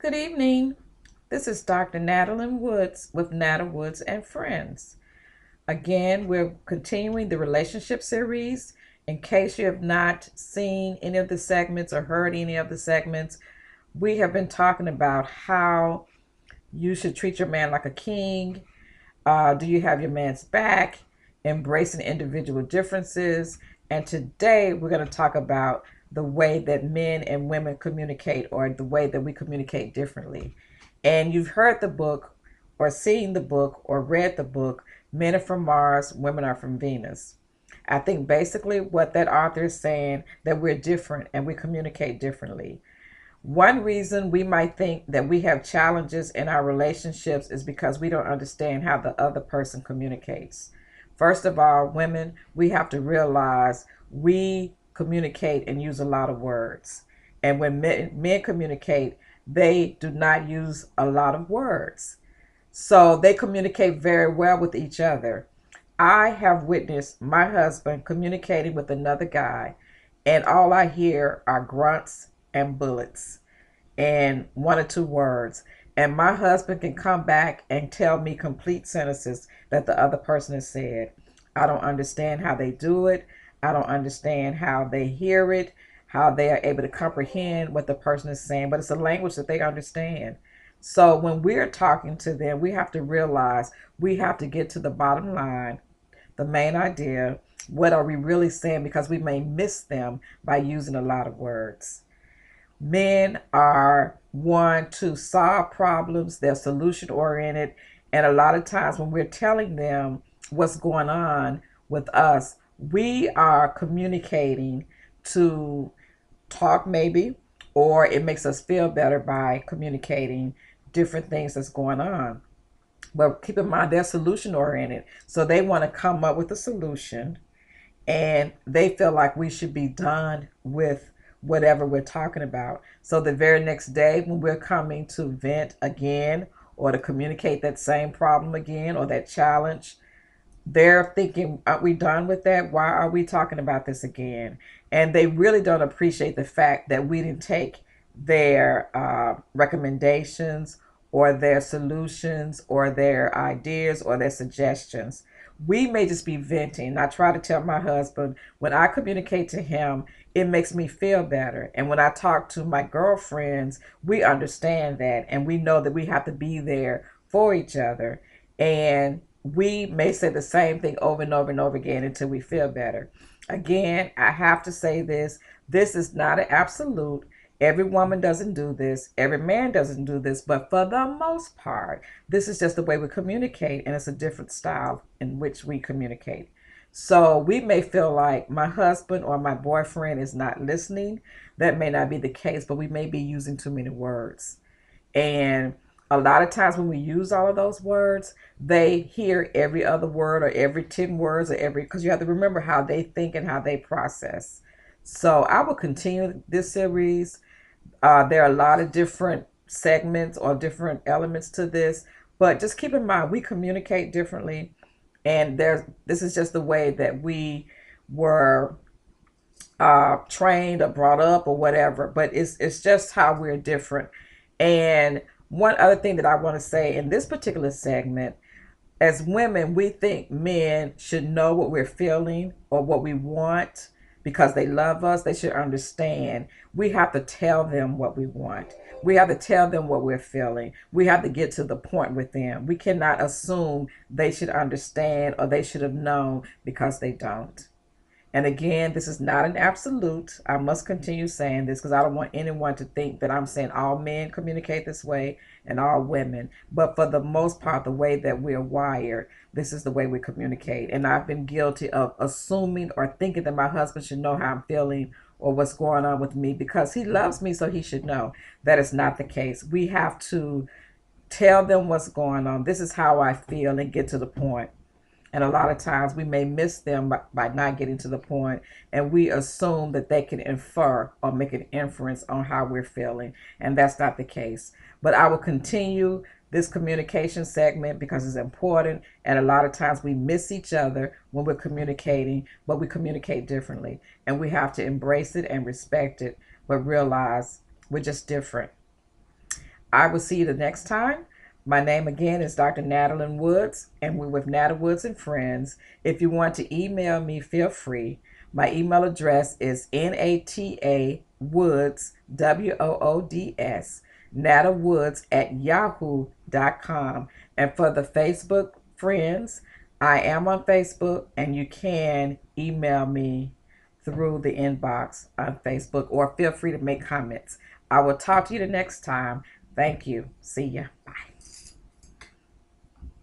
Good evening. This is Dr. Natalie Woods with Natalie Woods and Friends. Again, we're continuing the relationship series. In case you have not seen any of the segments or heard any of the segments, we have been talking about how you should treat your man like a king. Do you have your man's back? Embracing individual differences. And today we're going to talk about the way that men and women communicate, or the way that we communicate differently. And you've heard the book, or seen the book, or read the book, Men Are From Mars, Women Are From Venus. I think basically what that author is saying, that we're different and we communicate differently. One reason we might think that we have challenges in our relationships is because we don't understand how the other person communicates. First of all, women, we have to realize we communicate and use a lot of words. And when men communicate, they do not use a lot of words. So they communicate very well with each other. I have witnessed my husband communicating with another guy, and all I hear are grunts and bullets and one or two words. And my husband can come back and tell me complete sentences that the other person has said. I don't understand how they do it. I don't understand how they hear it, how they are able to comprehend what the person is saying, but it's a language that they understand. So when we're talking to them, we have to realize we have to get to the bottom line, the main idea. What are we really saying? Because we may miss them by using a lot of words. Men are one to solve problems, they're solution oriented, and a lot of times when we're telling them what's going on with us, we are communicating to talk maybe, or it makes us feel better by communicating different things that's going on. But keep in mind, they're solution oriented, so they want to come up with a solution, and they feel like we should be done with whatever we're talking about. So the very next day, when we're coming to vent again, or to communicate that same problem again, or that challenge, they're thinking, aren't we done with that? Why are we talking about this again? And they really don't appreciate the fact that we didn't take their recommendations, or their solutions, or their ideas, or their suggestions. We may just be venting. I try to tell my husband, when I communicate to him, it makes me feel better. And when I talk to my girlfriends, we understand that, and we know that we have to be there for each other. And we may say the same thing over and over and over again until we feel better. Again, I have to say this is not an absolute. Every woman doesn't do this, every man doesn't do this, but for the most part, this is just the way we communicate, and it's a different style in which we communicate. So we may feel like my husband or my boyfriend is not listening. That may not be the case, but we may be using too many words. And a lot of times when we use all of those words, they hear every other word, or every 10 words, or every, because you have to remember how they think and how they process. So I will continue this series. There are a lot of different segments or different elements to this, but just keep in mind we communicate differently, and this is just the way that we were trained or brought up or whatever. But it's just how we're different. And one other thing that I want to say in this particular segment, as women, we think men should know what we're feeling or what we want because they love us. They should understand. We have to tell them what we want. We have to tell them what we're feeling. We have to get to the point with them. We cannot assume they should understand or they should have known, because they don't. And again, this is not an absolute. I must continue saying this because I don't want anyone to think that I'm saying all men communicate this way and all women. But for the most part, the way that we're wired, this is the way we communicate. And I've been guilty of assuming or thinking that my husband should know how I'm feeling or what's going on with me because he loves me, so he should know. That is not the case. We have to tell them what's going on. This is how I feel, and get to the point. And a lot of times we may miss them by not getting to the point, and we assume that they can infer or make an inference on how we're feeling, and that's not the case. But I will continue this communication segment because it's important, and a lot of times we miss each other when we're communicating, but we communicate differently, and we have to embrace it and respect it, but realize we're just different. I will see you the next time. My name again is Dr. Natalyn Woods, and we're with Nata Woods and Friends. If you want to email me, feel free. My email address is NATA Woods, WOODS, Nata Woods at yahoo.com. And for the Facebook friends, I am on Facebook, and you can email me through the inbox on Facebook, or feel free to make comments. I will talk to you the next time. Thank you. See ya. Bye.